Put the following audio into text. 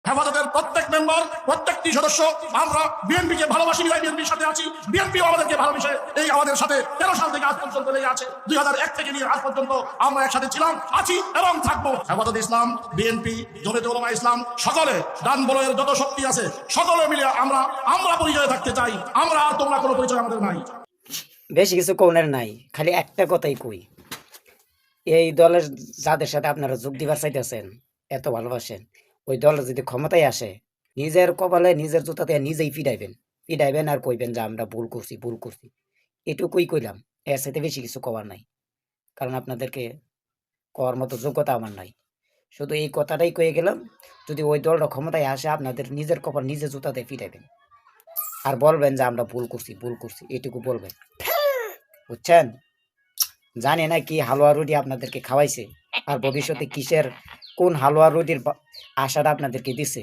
হেফাজতের প্রত্যেক মেম্বার, প্রত্যেকটি সদস্য আমরা বিএনপিকে ভালোবাসি, বিএনপির সাথে আছি, বিএনপিও আমাদেরকে ভালোবেসে এই আমাদের সাথে 13 সাল থেকে আজ পর্যন্ত লেগে আছে। 2001 থেকে নিয়ে আজ পর্যন্ত আমরা একসাথে ছিলাম, আছি এবং থাকবো। হেফাজত ইসলাম, বিএনপি, জমিয়তে উলামা ইসলাম, সকলে ডান বলয়ের যত শক্তি আছে সকলে মিলে আমরা পরিচয় থাকতে চাই। আমরা আর তোমরা কোনো পরিচয় আমাদের নাই। বেশি কিছু কৌনের নাই, খালি একটা কথাই কই, এই দলের যাদের সাথে আপনারা যোগ দিবার চাইতেছেন, এত ভালোবাসেন, ওই দলের যদি ক্ষমতায় আসে, নিজের কপালে নিজের জুতাতে নিজেই পিটাইবেন আর কইবেন যে আমরা ভুল করছি। এটুকুই কইলাম, এর সাথে বেশি কিছু কবার নাই, কারণ আপনাদেরকে কওয়ার মতো যোগ্যতা আমার নাই। শুধু এই কথাটাই কয়ে গেলাম, যদি ওই দলটা ক্ষমতায় আসে, আপনাদের নিজের কপাল নিজের জুতাতে পিটাইবেন আর বলবেন যে আমরা ভুল করছি, এটুকু বলবেন, বুঝছেন? জানি না কি হালুয়া রুটি আপনাদেরকে খাওয়াইছে, আর ভবিষ্যতে কোন হালুয়া রুটির আশাটা আপনাদেরকে দিছে।